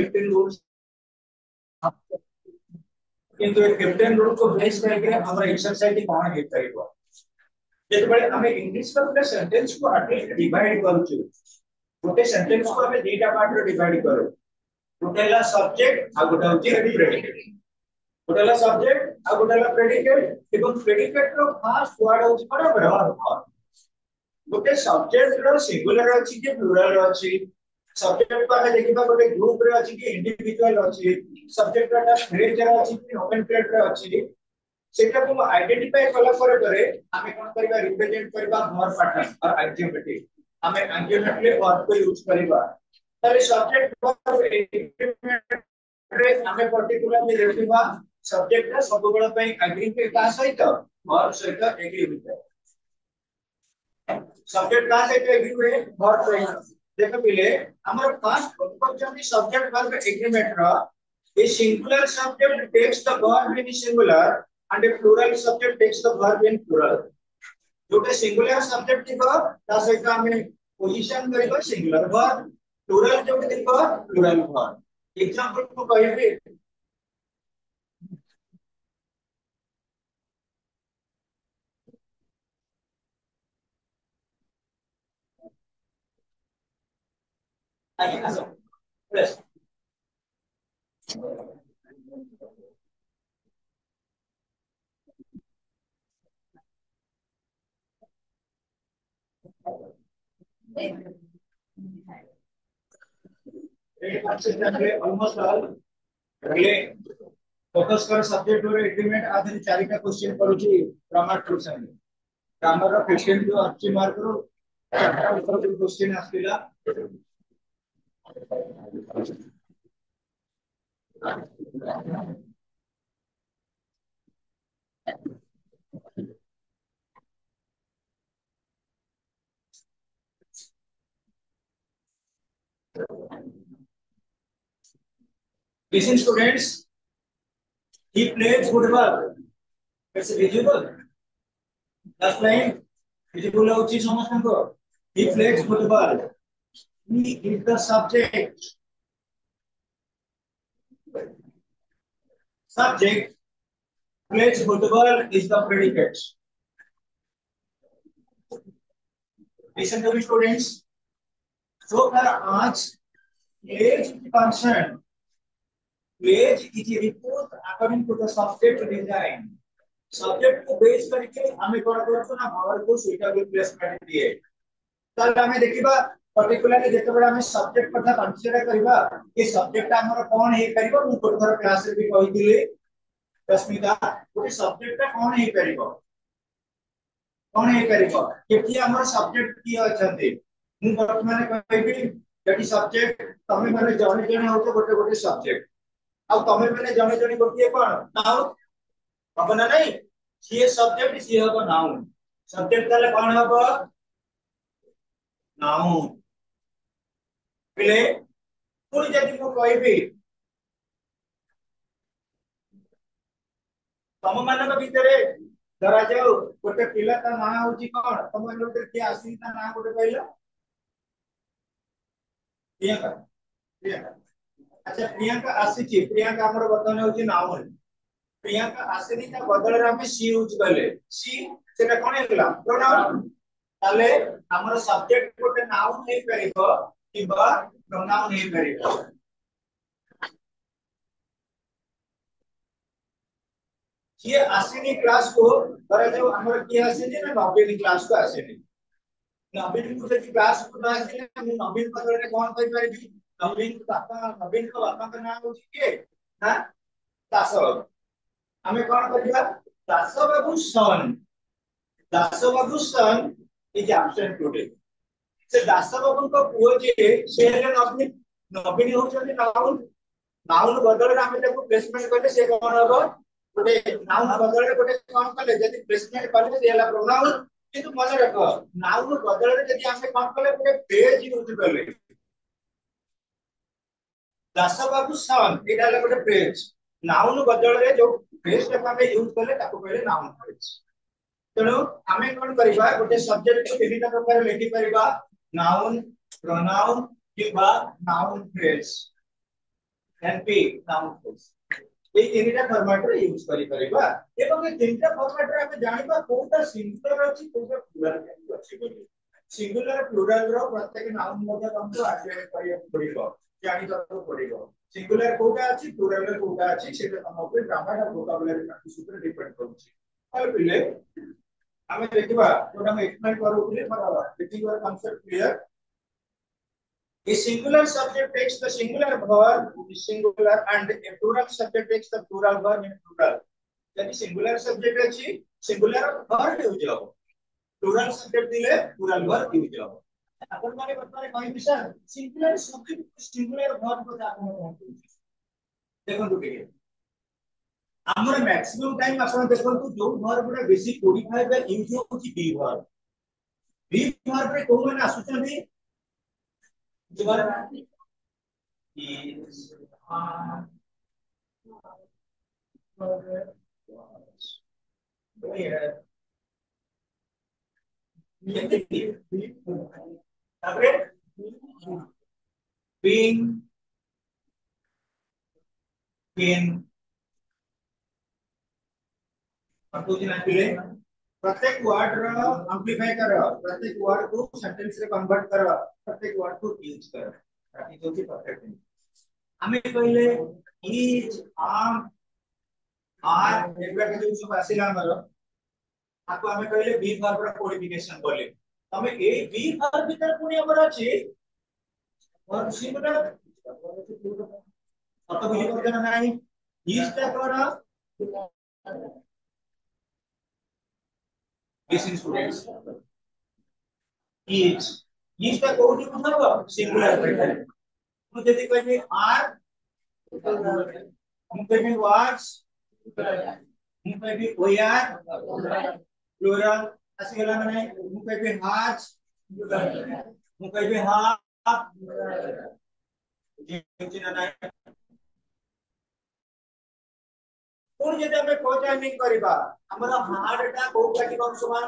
15 rules किंतु ए 15 rule को base करके हमर एक्सरसाइज कोन हे करिवो जेतबे हमें इंग्लिश का पूरा सेंटेंस को एटलीस्ट डिवाइड करूछु गोटे सेंटेंस को हमें दुईटा पार्ट रे डिवाइड करू गोटे ला सब्जेक्ट आ गोटे होची प्रेडिकेट गोटे ला सब्जेक्ट आ गोटे ला प्रेडिकेट एवं प्रेडिकेट रो फर्स्ट वर्ड होची वर्ब गोटे सब्जेक्ट रो सिंगुलर अछि कि प्लुरल अछि सब्जेक्ट को हमें देखिबा गोटे ग्रुप रे अछि कि इंडिविजुअल अछि सब्जेक्ट रा फ्रेज रा अछि कि नोमेनक्लेचर रा अछि सेटा को आइडेंटिफाई कला करे हमें कोन करबा रिप्रेजेंट करबा वर्ब पैटर्न और एक्टिविटी हमें एक्टिविटी वर्ब को यूज करबा तले सब्जेक्ट वर्ब एग्रीमेंट रे हमें पर्टिकुलरली देखिबा सब्जेक्ट रा सब बेला पे एग्रीमेंट का सहित वर्ब सहित एग्री होता है सब्जेक्ट का सहित एग्री हुए वर्ब सहित देखो पहले हमर first question is subject verb agreement रा a singular subject takes the verb in singular and a plural subject takes the verb in plural Jote singular subject थिबा ता सहित हमें पोजीशन करबा सिंगुलर वर्ब प्लुरल जोटे थिबा प्लुरल वर्ब एग्जांपल को कहबे आगे आसो प्लस ऑलमोस्ट ऑल पहले फोकस कर सब्जेक्ट और एग्रीमेंट आधे चारिटा क्वेश्चन करूची ग्रामर ट्यूशन ग्रामर रो 15 जो अच्छी मार्क रो चारटा ऊपर जो question आस्तिला listen students he plays football it's visible last line visible होची समस्तनको he plays football he is the subject subject plays football is the predicate listen to me students so far आज plays is concerned plays is a report according to the subject design subject को base करके हमें कोन करतो ना verb को suitable placement दिए ताले हमें देखिबा पर्टिकुलरली जेतेबेला हमें सब्जेक्ट कथा कंसीडर करबा ए सब्जेक्ट हमर कोन हे करबो मु थोर क्लास रे भी कहिदिले रश्मिता ओके सब्जेक्ट कोन हे करबो केति हमर सब्जेक्ट की अछंती मु वर्तमान कहबी जेटी सब्जेक्ट तमे माने जने जने होतो गोटे गोटे सब्जेक्ट आ तमे माने जने जने गोटे कोन नाउ अपना नहीं सी सब्जेक्ट सी हबो नाउन सब्जेक्ट ताले कोन हबो नाउन पहले पुणी जदि मु कहबी तम मानक भितरे धरा जाऊ गोटे पिला ता ना होची कोन तम मानक भितर के आसी ता ना गोटे कहलो प्रियंका प्रियंका अच्छा प्रियंका आसी छी प्रियंका हमर वर्तमान होची नाउन प्रियंका आसेनी ता बदल रे हम सी यूज करले सी सेटा कोन हेला प्रोनाउन ताले हमर सब्जेक्ट गोटे नाउन हे करिवो किबा प्रोनाउन हे करिवो ये आसेनी क्लास को धरा जो हमर की आसेनी ना नवीन क्लास को आसेनी नवीन को जदि क्लास को ना आसेनी हम नवीन बदल रे कोन कहि परबी नवीन को बापा का नाम होची के ना दास हमें कौन करिबा दास बाबू सन इज एब्सेंट टुडे से दास बाबू को पुओ जे से हेले नवीन नवीन होचନ୍ତି नाउन नाउन बदल रे हम ताको प्लेसमेंट करले से कोन हबो गोटे नाउन बदल रे गोटे कोन कले जदि प्लेसमेंट करले से होला प्रोनाउन किंतु मन रखो नाउन बदल रे जदि हम कोन कले गोटे फ्रेज यूज करले दास बाबू सन एटा ले गोटे फ्रेज नाउन बदल रे जो फ्रेज को हम यूज करले ताको कहले नाउन फ्रेज तेणु आम कौन करवा गोटे सब्जेक्ट को विभिन्न प्रकार लिखि परिबा नाउन प्रोनाउन किबा noun phrase NP noun phrase এই তিনটা ফরম্যাট রে ইউজ করি परिबा এবং এই তিনটা ফরম্যাট রে আমি জানিবা কোনটা সিঙ্গুলার ଅଛି কোনটা প্লুরাল ଅଛି ବୋଲି ସିଙ୍ଗୁଲାର ପ୍ଲୁରାଲ ର ପ୍ରତ୍ୟେକ ନାଉନ ମଧ୍ୟ ତମକୁ ଆଡଜଷ୍ଟ କରିବାକୁ ପଡିବ ଜାଣିବାକୁ ପଡିବ ସିଙ୍ଗୁଲାର କୋଉଟା ଅଛି ପ୍ଲୁରାଲ ରେ କୋଉଟା ଅଛି ସେଟା ତମ ଉପରେ ଗ୍ରାମାର ଆଉ ଭୋକାବୁଲାରି ପ୍ରାକ୍ଟିସ ଉପରେ ଡିପେଣ୍ଡ କରୁଛି ଆଉ ପିଲେ ଆମେ ଦେଖିବା ଯୋଉଟା ମୁଁ ଏକ୍ସପ୍ଲେନ କରୁଥିଲି ମୋର ରିଟିଂ ର concept clear A singular subject takes the singular verb singular and a plural subject takes the plural verb in plural. यदि singular subject अछि singular verb यूज हो plural subject दिले plural verb यूज हो अपन माने बतमाने कहि sir singular subject singular verb को आपण कहते देखो तो के हमर मैक्सिमम टाइम आपण देखो तो जो verb गुडा बेसी कोडिफाई बा यूज होची बी verb रे कोन माने आसुचंदी is being in प्रत्येक वर्ड रो एम्प्लीफाई करो प्रत्येक वर्ड को सेंटेंस रे कन्वर्ट करो प्रत्येक वर्ड को यूज करो ताकि जो भी परफेक्ट हमें पहले इज आम आर एबरा के जो सब आसिला हमर आपको हमें पहले बी वर्ब रो कोडिफिकेशन बोले हमें ए बी वर्ब भीतर पुनी हमर अछि वर्ब सिंगुलर अत बुझी करना नहीं इज ता करो Listen students is का कोड यूज होगा सिंगुलर में तो यदि कहे आर हम कहे वाज हम कहे ओआर प्लुरल ऐसे गला माने हम कहे हाज हम कहे हा चिन्ह नहीं पुन यदि हमें प्रोग्रामिंग करिबा हमरा हार्ड टा को काटी कोन समान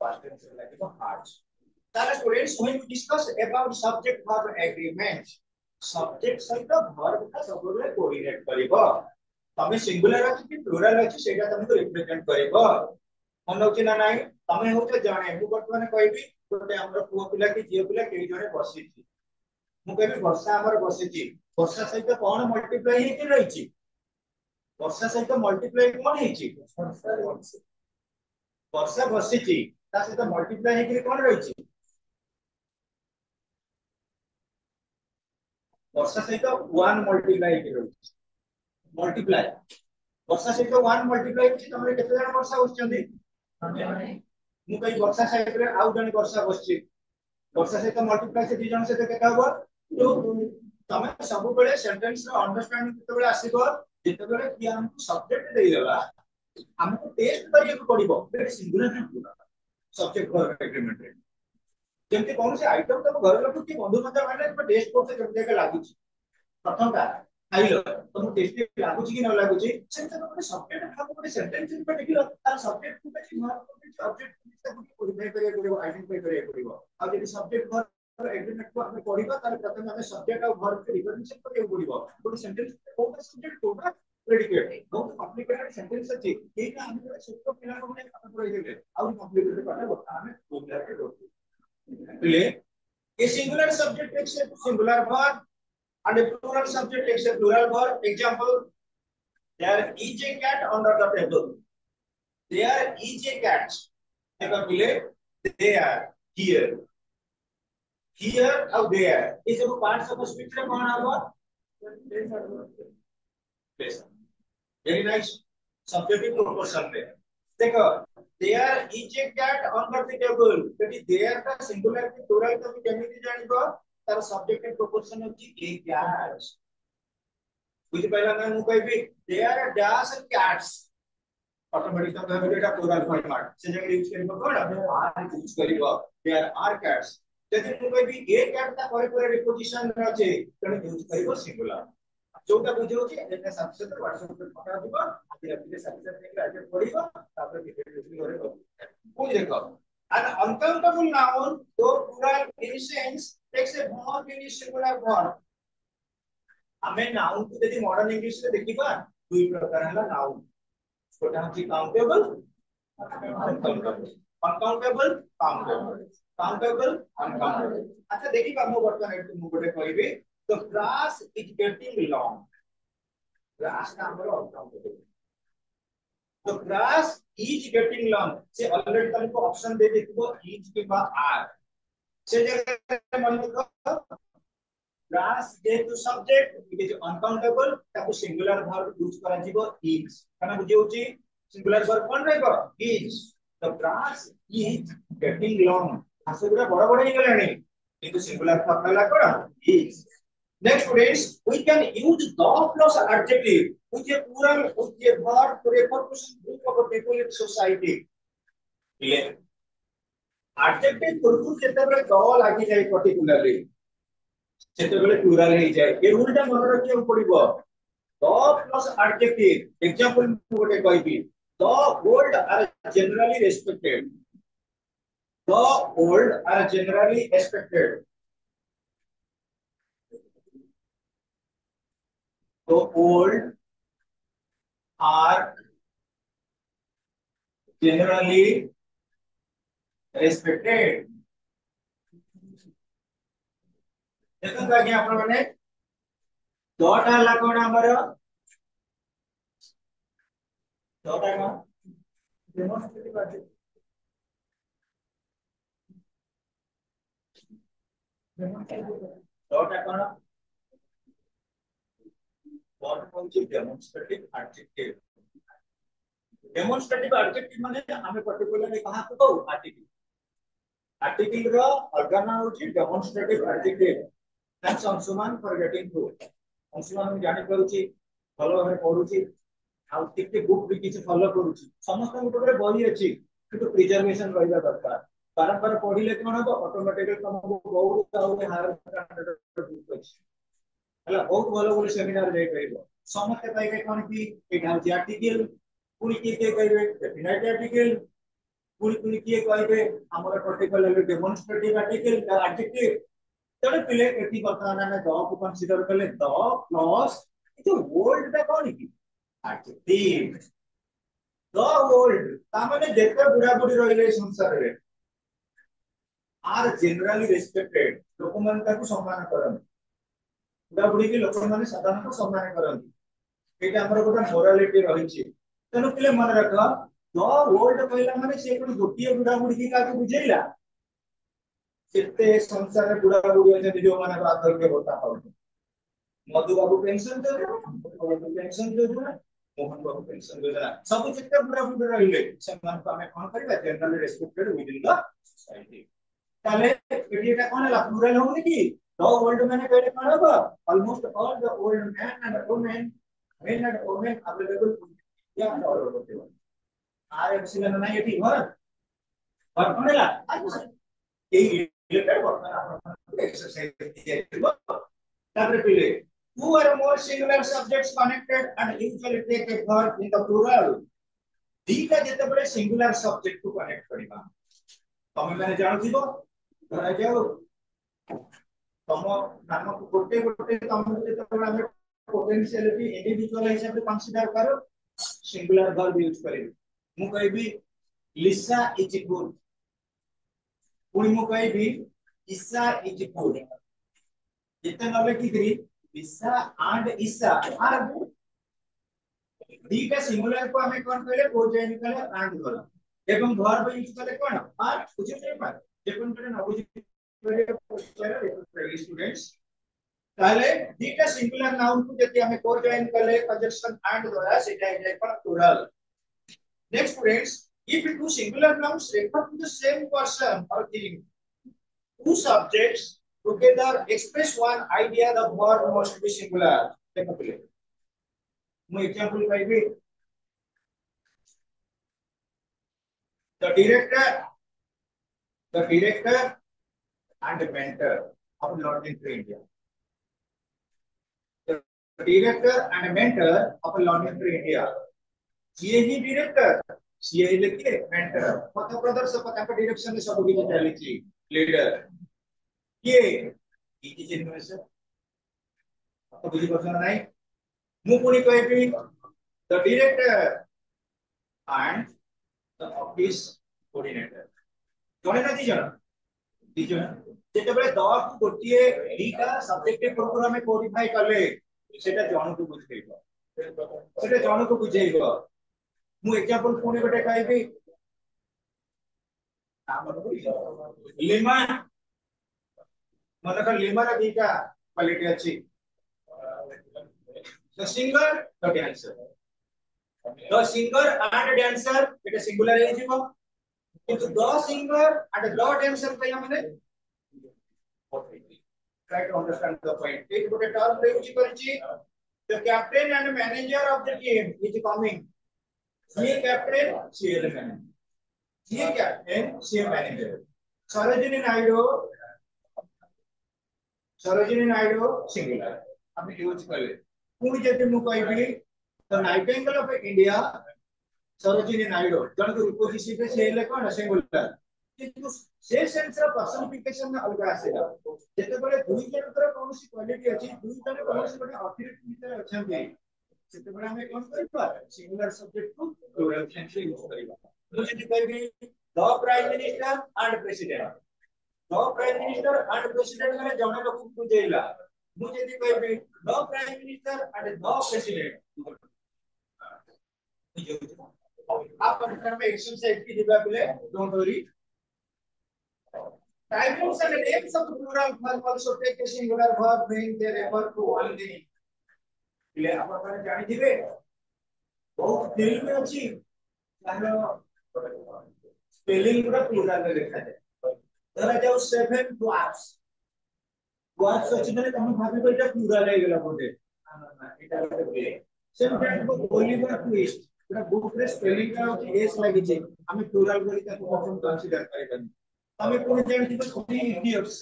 past tense लागिबो हार्ड ताले students when we discuss about subject verb agreement subject सहित verb का सबले कोऑर्डिनेट करिबो तमे सिंगुलर अछि कि प्लुरल अछि सेटा तमको रिप्रेजेंट करिबो मन होछि ना नाही तमे होते जाने मु वर्तमान कहबी गोटे हमर पुओ पिला कि झियो पिला केई जने बसिछि मु कहबी वर्षा हमर बसिछि वर्षा सहित कोन मल्टीप्लाई हेकि रहिछि वर्षा सहित मल्टीप्लाई कोन हेछि वर्षा बसिछि ता सहित मल्टीप्लाई हेकि कोन रहिछि वर्षा सहित 1 मल्टीप्लाई हेकि रहिछि मल्टीप्लाई वर्षा सहित 1 मल्टीप्लाई हेछि तमरे केते जण वर्षा बसचंदी मु कहि वर्षा सहित रे आउ जण वर्षा बसछि वर्षा सहित मल्टीप्लाई से 2 जण से केते हबो तो तमे सब बेले सेंटेंस रो अंडरस्टैंडिंग केते बेले आसीबो जेते बेले कि हमको सब्जेक्ट देई देला हमको टेस्ट करियो पड़िबो बे सिंगुलर ना पूरा सब्जेक्ट वर्ब एग्रीमेंट रे जेमते कोन से आइटम तम घर लोक कि बंधु मतलब माने टेस्ट करते केते के लागु छी प्रथम का खाइलो तुम टेस्ट लागु छी कि न लागु छी सेते कोन सब्जेक्ट भाग कोन सेंटेंस पे देखिलो तार सब्जेक्ट को कि वर्ब को ऑब्जेक्ट को कोडिफाई करियो पड़िबो आइडेंटिफाई करियो पड़िबो आ यदि सब्जेक्ट वर्ब एग्रीमेंट को हमें पढ़िबा तार प्रथम हमें सब्जेक्ट और वर्ब के रिकॉग्निशन करियो पड़िबो कोन सेंटेंस कोन सब्जेक्ट कोन प्रेडिकेट बहुत कॉम्प्लिकेटेड सेंटेंस अछि एटा हम सब पिला को ने अपन रहि गेले और कॉम्प्लिकेटेड पाठ बता हमें प्रोग्राम के दोस्त ले a singular subject takes a singular verb and a plural subject takes a plural verb example there is a cat under the table there is a cat देखो पिले they are here here और there ये सब parts of speech रे कोन आबो very nice subjective proportion पे देखो there is a cat under the table यदि there का सिंगुलर की प्लुरल तो केमिति जानिबो तार सब्जेक्टिव प्रोपोर्शन होची a cat बुझि पहिला मैं मु कहबी there are dash cats automatic तो कहबे एटा प्लुरल फॉर्मेट से जगह यूज करबो कोन are यूज करबो there are cats यदि मु कहबी a cat ता कोइ कोइ रिपोजिशन रहचे तने यूज करबो सिंगुलर जोटा बुझियो कि एटा सबसे तो व्हाट्सएप पे पठा दिबो आदि अपने सबसे पहले आगे पढ़िबो तापर डिटेल करे बुझ देखो an uncountable noun तो plural in sense takes a verb in singular verb आमे नाउन को यदि मॉडर्न इंग्लिश में देखिबा दुई प्रकार हला नाउन गोटा होची countable uncountable uncountable countable countable uncountable अच्छा देखिबा मो वर्तमान एतु मु गोटे कहबी the grass is getting long grass का हमर uncountable the grass is getting long से ऑलरेडी तुमको ऑप्शन दे देखिबो इज के बाद आर से जगह मन को ग्रास जेतु सब्जेक्ट इट इज अनकाउंटेबल ताको सिंगुलर वर्ब यूज करा जीवो इज कना बुझी होची सिंगुलर वर्ब कोन रहबो is the grass is getting long आसे गुडा बड़ बड़ ही गलानी किंतु सिंगुलर फॉर्म हला कोन is next students we can use the plus adjective which is plural which is verb to refer to some group of people in society clear adjective पूर्व जेतेबेले the लागि जाय particularly सेतेबेले plural हे जाय a rule टा मन रखियो पड़िबो the plus adjective example मु गोटे कहबी the old are generally respected the old are generally respected the old are generally respected देखो आगे आपण माने डॉट हला कोन हमर डॉट है कोन डेमोन्स्ट्रेटिव एडजेक्टिव डॉट है कोन डॉट कोन ची डेमोन्स्ट्रेटिव एडजेक्टिव डेमोन्स्ट्रेटिव एडजेक्टिव माने हमें पर्टिकुलरली कहां को आर्टिकल आर्टिकल रो ऑर्गन होची demonstrative adjective thanks Anshuman for getting through Anshuman जानि करूची फॉलो भाबे पढुची आ टिके बुक भी किछ फॉलो करूची समस्त ऊपर बही अछि किंतु प्रिजर्वेशन रहिबा दरकार बारंबार पढिले कोन हो ऑटोमेटिकली तुमको बहुत आउे हायर स्टैंडर्ड बुक अछि हला बहुत भलो बोले सेमिनार जाई परिबो समस्त पाइबे कोन की एटा होची आर्टिकल पुरी के कहबे डेफिनेट आर्टिकल पुरी के कहबे हमर पर्टिकुलरली डेमोन्स्ट्रेटिव आर्टिकल एडजेक्टिव तने पिले एटी वर्तमान में द को कंसीडर करले द प्लस जो वर्ल्ड ता कोन की एडजेक्टिव द वर्ल्ड ता माने जेते बुढ़ा बुढ़ी रहिले संसार रे आर जनरली रेस्पेक्टेड लोक मन ताको सम्मान करन बुढ़ा बुढ़ी के लोक माने साधारणतः सम्मान करन एटा हमर गोटा मोरालिटी रहिछि तने पिले मन रख द वर्ल्ड कहला माने से कोन गोटिए बुढ़ा बुढ़ी की का बुझैला केते संसार रे बुढ़ा बुढ़ी अछे जो माने आदर के होता पाउ मधु बाबू पेंशन दे पेंशन दे मोहन बाबू पेंशन दे सब जेते बुढ़ा बुढ़ी रहिले समान को हमें कोन करबा generally respected with in the society ताले एटा कोन ला प्लुरल होनी की द वर्ल्ड माने कहले कोन हो almost all the old man and women men and women available या all over the world are एप्सिलॉन ना एटी और कोन ला ए रिलेटेड वर्क एक्सरसाइज दिया तापर पिले two or more singular subjects connected and usually take a verb in the plural दीटा जेते बड़े सिंगुलर सब्जेक्ट को कनेक्ट करिबा तमे माने जानु दिबो धरा जाओ तम नाम को गोटे गोटे तम जेते बड़ा हमें पोटेंशियलिटी इंडिविजुअल हिसाब से कंसीडर करो सिंगुलर वर्ब यूज करिबी मु कहबी लिसा इज गुड पुणी मु कहबी ईसा इज गुड जेते नले की करी ईसा एंड ईसा आर गुड दीटा सिंगुलर को हमें कोन कहले प्रोजेन कहले एंड करा एवं वर्ब यूज करे कोन आर बुझे नै पार जेकोन करे न बुझे करे स्टूडेंट्स ताले दीटा सिंगुलर नाउन को जति हमें को जॉइन करले कंजक्शन एंड द्वारा सेटा इज पर plural next students if two singular nouns refer to the same person or thing two subjects together express one idea the verb must be singular देखो पहले मैं एग्जांपल कहबी the director and the mentor of London to India the director and mentor of London to India ये ही director CA लिखे mentor पथ प्रदर्शक पथ का डायरेक्शन में सब कुछ चलेची लीडर ये इज इनोवेशन तो बुझी परछन नाही मु पुनी कहबी the director and the office coordinator जने ना दी जण जेते बेले 10 को गोटिए एटा सब्जेक्टिव प्रोग्राम में कोडिफाई करले सेटा जण को बुझेइबो सेटा जण को बुझेइबो मु एग्जांपल पुनी गोटे कहबी लिमा मतलब लिमा रा दीटा क्वालिटी अछि the singer the dancer the singer and dancer it is singular है जीवो किंतु the singer and the dancer कहिया माने try to understand the point एक गोटे टर्म रे यूज करछि the captain and manager of the team is coming ये कैप्टन सीए मैनेजर ये captain CA manager Sarojini Naidu singular हम यूज करले पुनी जति मु कहबी the nightingale of India Sarojini Naidu जन को रूपोजिसी पे से ले कोन सिंगुलर किंतु से सेंस ऑफ पर्सनिफिकेशन में अलग आसेला जेते बले दुई जन तर कोनसी क्वालिटी अछि दुई जन कोनसी बडे अतिरिक्त मित्र अछंती सेते बले हमें कोन करबा सिंगुलर सब्जेक्ट को प्लूरल सेंस यूज करबा तो जति कहबी the prime minister and president the prime minister and president माने जने लोक बुझेइला मु जति कहबी the prime minister and the president आप अंडर में एक्शन से की दिबा बोले don't worry types and names of plural form also take a singular verb when they refer to one thing ले आप अपन जानि दिबे बहुत फील्ड में अछि तारो स्पेलिंग पूरा प्लूरल में लिखा है धरा जाओ 7 ड्वार्फ्स ड्वार्फ्स अछि माने तुम भाबी को एटा प्लूरल है गेला बोले ना एटा बोले सेम को ओलिवर ट्विस्ट पूरा बुक रे स्पेलिंग का होची एस लागि छै हमें प्लूरल बोली ताको कौन कंसीडर करबन हमें कोन जानि कि थ्री इडियट्स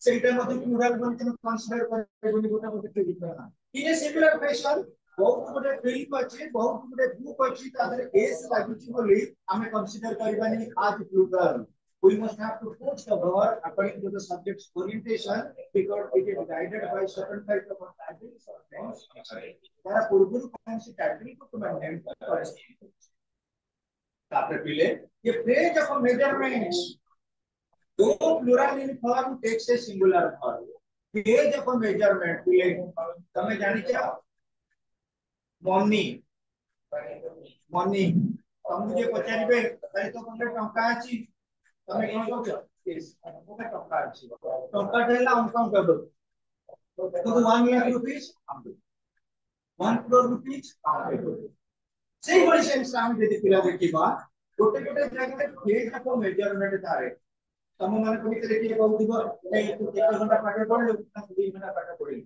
सेटा मध्ये प्लूरल बोली तुम कंसीडर करबन गोटा मध्ये लिखना इन सिमिलर फैशन बहुत गोटे फिल्म अछि बहुत गोटे बुक अछि तादर एस लागि छै बोली हमें कंसीडर करबानी आज plural we must have to put the verb according to the subject's orientation because it is guided by certain type of titles or names. There are पूर्वज कौन सी टाइटल को तुम्हें नेम कर तापर पीले ये phrase of measurements दो plural in form text से singular form phrase of measurement पीले तुम्हें जानी क्या मनी मनी तुम मुझे पचारिबे ताई तो कोन टंका अछि तमे कोन कहौ यस ओके टंका अछि टंका देला अनकाउंटेबल तो 1 लाख रुपीस 1 crore रुपीस सेही बड़ी सेंस हम यदि पिला देखिबा गोटे गोटे जगह फेज को मेजरमेंट थारे तम माने कोनी देखि कहउथिबो ए तू केते घंटा पाठ पढले 2 घंटा पाठ पढली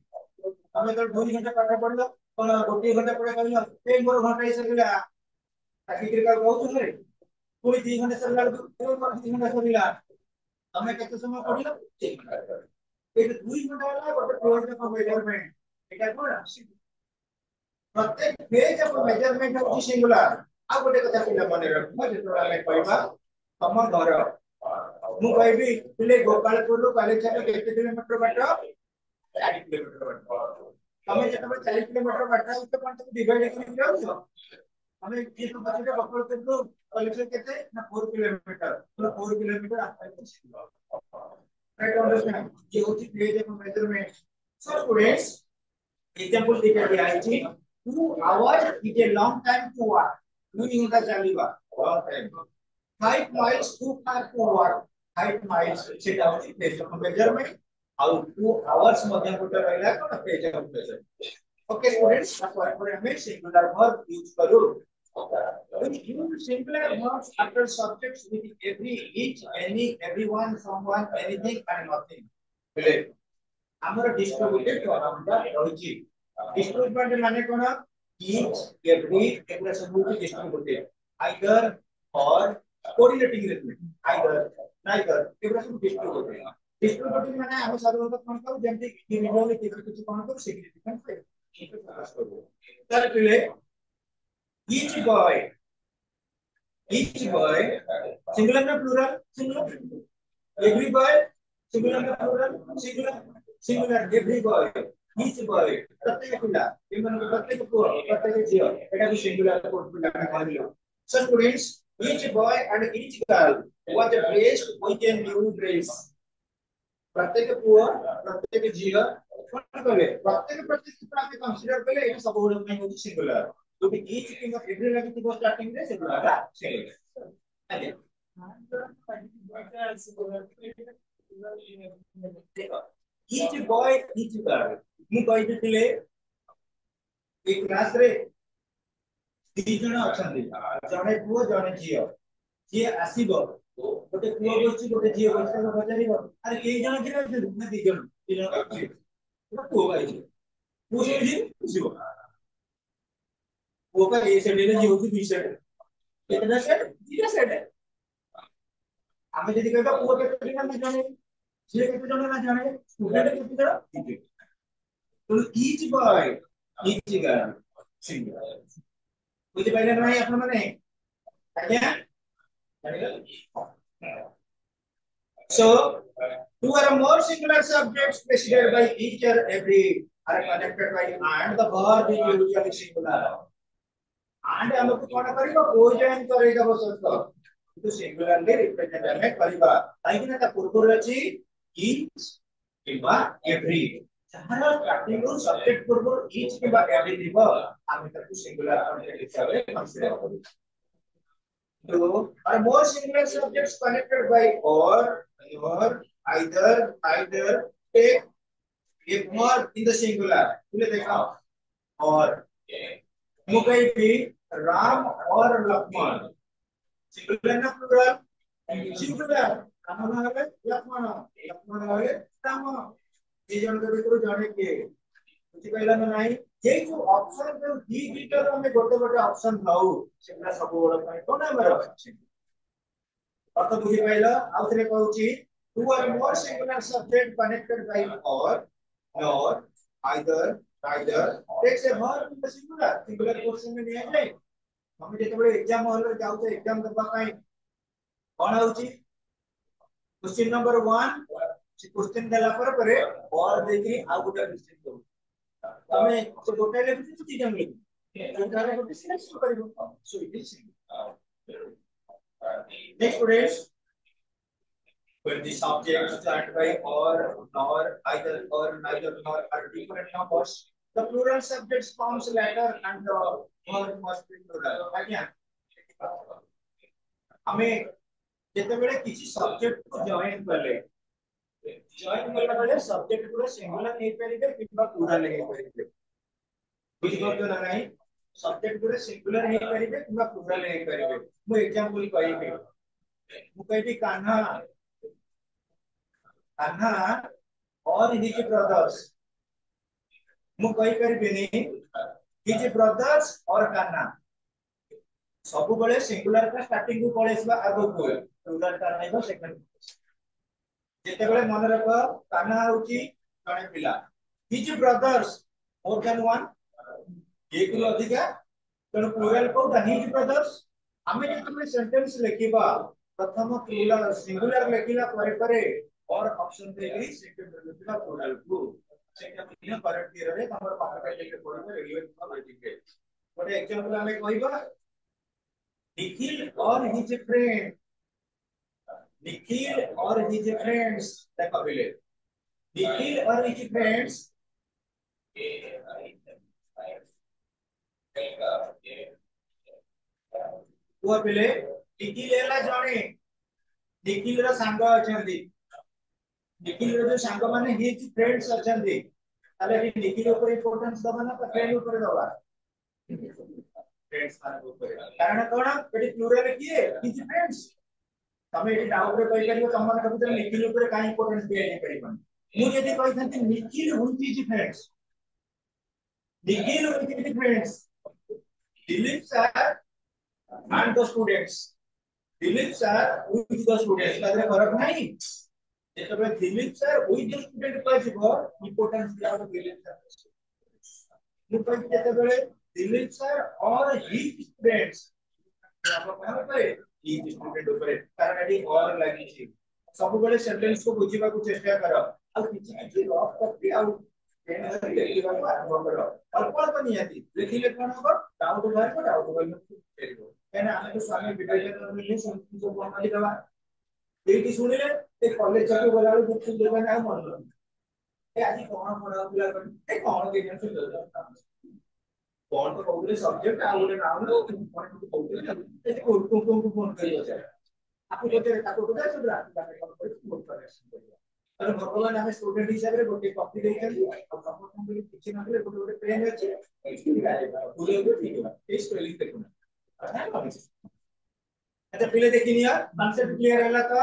तमे तो 2 घंटा पाठ पढलो कोन गोटे घंटा पढे कहलियो ए मोर घंटा हिसाबला ताकि क्रिकेट कहउथु रे पूरी 3 घंटे सरला 3 घंटा सरला हमें कितने समय पढ़िलो 3 घंटा एक 2 घंटा वाला गोटे पेज ऑफ मेजरमेंट एटा कोन प्रत्येक पेज ऑफ मेजरमेंट होची सिंगुलर आ गोटे कथा पिला मने रखबा जेतोरा ले कहबा हम घर मु कहबी पिले गोपालपुर रो कालेचर केते किलोमीटर बाट 40 किलोमीटर बाट हमें जेतबे 40 किलोमीटर बाट तो कोन डिवाइड करि जाउ हमें ये तो बच्चे का बकल कर दो कलेक्शन कहते हैं ना 4 किलोमीटर तो 4 किलोमीटर आता है राइट टू अंडरस्टैंड ये होती page of measurement so students example देखा गया है जी 2 hours is a long time to walk नहीं होता चलीबा long time 5 miles too far to walk 5 miles सेटा होती पेज ऑफ मेजरमेंट और 2 आवर्स मध्य कोटा रहला कोन page of measurement okay students पर हमें सिंगुलर वर्ब यूज करू when you use singular verbs after subjects with every each any everyone someone anything and nothing बोले हमर डिस्ट्रीब्यूटेड फॉर्म रहिछि डिस्ट्रीब्यूटेड माने कोन each every एकरा सब को distributed either or correlating related either neither एकरा सब डिस्ट्रीब्यूटेड डिस्ट्रीब्यूटेड माने हम साधारणतः कोन करू जेंति इंडिविजुअली किछि कोन करू सिग्निफिकेंट है तर पहले each boy singular na plural singular every boy singular na plural singular every boy each boy प्रत्येक पिला इमन प्रत्येक पुଅ प्रत्येक झियो एटा भी सिंगुलर कोड पिला में कहलियो so students each boy and each girl was dressed with a new dress प्रत्येक पुଅ प्रत्येक झियो कोन कले प्रत्येक प्रत्येक आप कंसीडर कले एटा सब गुण में होची सिंगुलर तो each किंवा एवरी लगी तो स्टार्टिंग रे सिंगुलर सिंगुलर आगे each boy each girl ମୁଁ କହିଥିଲେ ଏ କ୍ଲାସ ରେ ଦି ଜଣ ଅଛନ୍ତି ଜଣେ ପୁଅ ଜଣେ ଝିଅ ଯିଏ ଆସିବ ଗୋଟେ ପୁଅ ବସିଛି ଗୋଟେ ଝିଅ ବସିଛି ତାକୁ ପଚାରିବ ଆରେ କେଇ ଜଣ ଝିଅ ଅଛନ୍ତି ନା ଦି ଜଣ ଅଛି ଗୋଟେ ପୁଅ ପାଇଛି ପୁଅ ସେଇଠି ବୁଝିବ ପୁଅ का ए सेट ରେ ଝିଅ ହଉଛି B ସେଟ କେତେଟା ସେଟ ଦିଟା ସେଟ ଆମେ ଯଦି କହିବା ପୁଅ କେତେ ଜଣ ନା ଜଣେ ଝିଅ କେତେ ଜଣ ନା ଜଣେ ଷ୍ଟୁଡେଣ୍ଟ କେତେ ଜଣ तो each boy each girl singular बुझि पाइले नहीं अपन माने आज्ञा so two or more singular subjects preceded by each or every are connected by and the verb is usually singular and हमको कोन करिबो ओजन करेगा बसत तो सिंगुलरली रिप्रेजेंट हमें करिबा काहे कि ना पूर्व अछि each किबा every जहां स्टार्टिंग रो सब्जेक्ट पूर्व each किबा every दिबो हम ताकू सिंगुलर कॉन्टेक्स्ट हिसाब से कंसीडर करू तो are more singular subjects connected by or either take a verb in the singular बोले देखा और मुकई भी राम और लक्ष्मण सिंगुलर ना प्लूरल सिंगुलर राम है लक्ष्मण है राम ये जन के भीतर जाने के बुझी पाइला ना नहीं ये जो ऑप्शन जो दी भीतर हमें गोटे गोटे ऑप्शन थाउ सेटा सब बड़ पाई तो ना हमर अछि अर्थ बुझी पाइला आउथरे कहूची two or more singular subject connected by or either takes a verb in the singular portion में नहीं है हम जेते बड़े एग्जाम हॉल रे जाउ तो एग्जाम दबा काई कोन होची क्वेश्चन नंबर 1 से क्वेश्चन देला पर और देखि आ गोटा क्वेश्चन करू तमे से गोटा ले बुझी छी जम ले गोटा गोटे सिलेक्ट करिवो so it is next students when the subjects start by or nor either or neither nor are different numbers the plural subjects comes later and the verb must be plural आज्ञा हमें जेते बेले किसी subject को join करला बेले subject पूरा singular नहीं परिबे किबा प्लुरल नहीं परिबे बुझि पड़तो ना नहीं सब्जेक्ट पूरा सिंगुलर नहीं परिबे किबा प्लुरल नहीं परिबे मु एग्जांपल कहिबे मु कहबी Kanha Anna or his brothers. मु कहि परिबेनी his brothers or Kanna. सब बळे सिंगुलर का स्टार्टिंग को पळेसबा आगो को प्लुरल का नै तो सेकंड जेते बळे मन रख कान्हा होची जणे पिला his brothers more than one एक रो अधिका तण प्लुरल को his brothers हमें जेते सेंटेंस लिखिबा प्रथम प्लुरल सिंगुलर लिखिला परे और ऑप्शन देली सेकंड रिलेटिव प्लुरल को सेकंड में करेक्ट दिए रहे हमर पाठ का लेके पढ़ो रेलेवेंट का लिखेंगे बट एग्जांपल हमें कहबा निखिल और हिज फ्रेंड निखिल और हिज फ्रेंड्स देखो पहले निखिल और हिज फ्रेंड्स वो पहले निखिल एला जणे निखिल रा संग अछंदी निखिल रो जो सांग माने हिज फ्रेंड्स अछंदी ताले निखिल ऊपर इंपोर्टेंस दबा ना तो फ्रेंड ऊपर दबा फ्रेंड्स माने ऊपर कारण कोन एटी प्लुरल किए हिज फ्रेंड्स तमे एटी डाउट रे कहि करियो तमन कभी निखिल ऊपर काई इंपोर्टेंस दिया नहीं परिबन मु यदि कहि थंती Nikhil whose his friends Nikhil whose his friends Dilip sir and the students Dilip sir with the students तारे फरक नहीं जेतबे Dilip sir with the student कहजिबो इंपोर्टेंस दिया दिलीप सर मु कहि जेतबे दिलीप सर और हिज स्टूडेंट्स हम कहां पे हिज स्टूडेंट ऊपर कारण एडी और लागि छी सब बेले सेंटेंस को बुझिबा को चेष्टा करो आ किछि किछि रफ कॉपी आ पेन धरि लेखिबा आरंभ कर अल्प अल्प नियति लेखिले कोन हो डाउट बाहर फेरिबो केना हम तो स्वामी विवेकानंद ने संस्कृत को बनाली दवा एठी सुनिले ए कॉलेज जाके बोलालो बुक देबा ना मन ए आज कोन पढाउला ए कोन के जन से कौन तो कहले सब्जेक्ट आ गोटे नाम लो कौन तो कहले ए को फोन करियो से आपको जेते ताको बुझा सुद्रा कॉल कर फोन कर अरे भगवान हमें स्टूडेंट हिसाब रे गोटे कॉपी देई छथि और समस्त को किछि न करे गोटे गोटे पेन अछि ठीक है पूरे को ठीक है इस स्पेलिंग देखो अच्छा पहले देखिए यार कांसेप्ट क्लियर है तो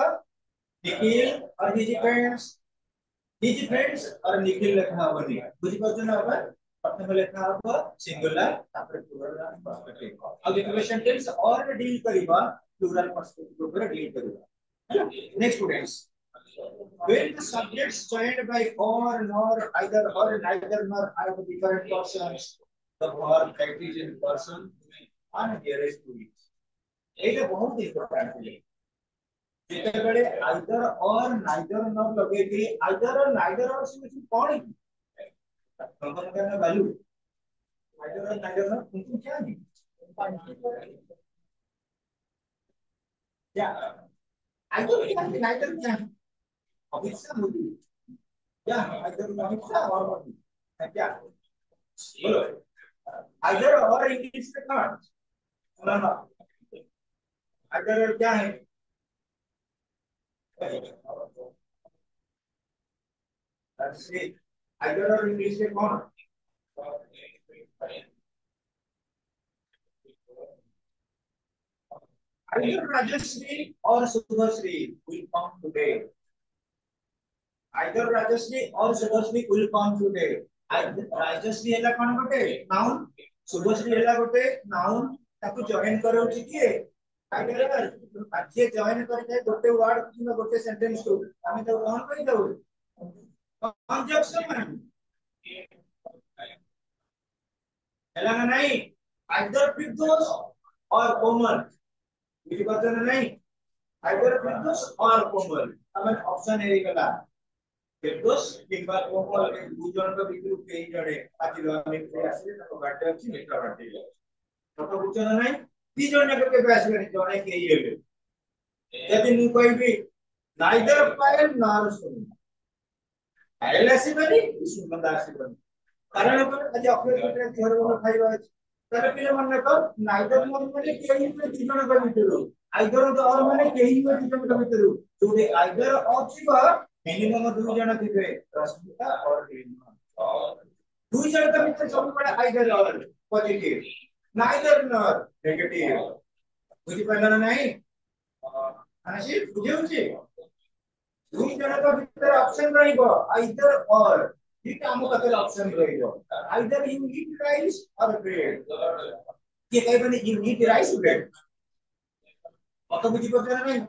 निखिल और हिज फ्रेंड्स और निखिल लिखा होबनी बुझि पाछन ना प्रथम लिखा होबो सिंगुलर तापर प्लूरल पर्सपेक्टिव अब इक्वेशन टेंस और डील करिबा प्लूरल पर्सपेक्टिव ऊपर डील करिबा next students when the subjects joined by or nor either or neither nor are the different persons the verb that is in person and nearest to it एटा बहुत important है जेते बड़े either or neither nor लगे कि either or neither or से कौन है कंपन करना value either or neither nor उनको क्या है क्या either क्या है neither क्या है अभिक्षा होती क्या either अभिक्षा और होती है क्या बोलो either और इंग्लिश में कौन सुना either क्या है either और इंग्लिश में कौन either Rajashri or Subhashri will come today either Rajashri or Subhashri will come today Rajashri हैला कोन गोटे नाउन Subhashri हैला गोटे नाउन ताको जॉइन करौछि कि either आज जॉइन करके गोटे वर्ड कि गोटे सेंटेंस को हमें तो कोन कहि दउ कंजक्शन में हैला ना नहीं either preposition or common बुझि पाछन नहीं either preposition or common हमें ऑप्शन ए गला preposition किबा common ए दु जन के भितर केही जड़े आज हम आसीले तो बाटे अछि मित्र बाटे तो बुझन नहीं ती जन के आसीले जने केही हेबे यदि मु कहबी neither पायल nor सुन आयल आसीबनी सुमंदा आसीबनी कारण आज अपने घर में खाइबा अछि तर पिले मन को नाइदर मन माने केही में जीवन का भितर आइदर तो और माने केही में जीवन का भितर जोडे आइदर अथिबा मिनिमम दु जन थिबे रश्मिता और दु जन का भितर सब बड़ा आइदर और पॉजिटिव नाइदर नॉर नेगेटिव बुझि पाला नहीं आशी बुझिउछि दु जन का भितर ऑप्शन रहइबो आइदर और ये काम कतल ऑप्शन रहेगा आइदर यू ईट राइस और ब्रेड ये कई बने यू ईट राइस ब्रेड तो बुझी पड़ता नहीं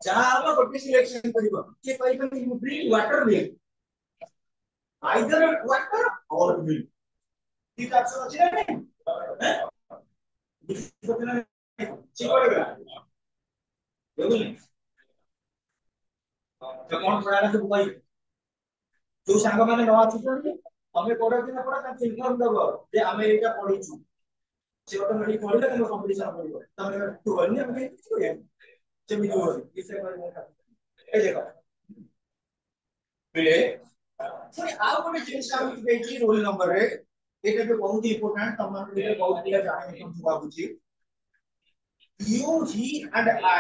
जहां आप गोटे सिलेक्शन करिबो ये कई बने you drink water milk either water और मिल्क ये ऑप्शन अछि नहीं बुझी पड़ता नहीं ठीक पड़ेगा देखो तो कौन पढ़ाना तो भाई जो सांग माने न आछुछन हमें पढ़ा दिन पढ़ा का इन्फॉर्म दबो जे हमें एटा पढिछु से ऑटोमेटिक पढिले हम कंपटीशन पढिबो तमे तू बन्ने हमें किछु है चमी जो इसे ए देखो बिले पुनी आ कोने जिनिस हम देखि रोल नंबर रे एटा भी बहुत इंपोर्टेंट तमन के बहुत दिया जाने हम बाबूजी you he and I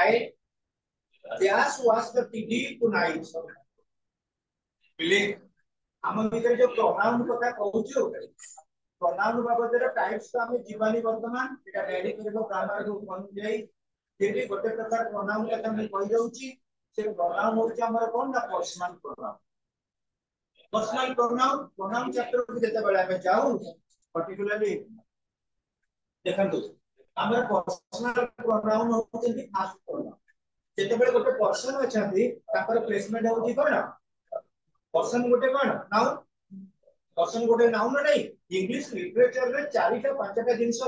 just watched the TV tonight बिले हम भीतर जो प्रोनाउन कथा कहउछु प्रोनाउन बाबत रे टाइप्स का हम जीवानी वर्तमान एटा रेडी करबो ग्रामर को बन जाई जेबी गोटे प्रकार प्रोनाउन कथा हम कहि जाउची से प्रोनाउन होची हमर कोन ना पर्सनल प्रोनाउन चैप्टर को जेते बेला में जाऊ पर्टिकुलरली देखंतु हमर पर्सनल प्रोनाउन होची खास प्रोनाउन जेते बेला गोटे पर्सन अछंती तापर प्लेसमेंट होची कोन पर्सन गोटे कोन नाउन पर्सन गोटे नाउन नहीं इंग्लिश लिटरेचर रे 4 टा 5 टा जिंस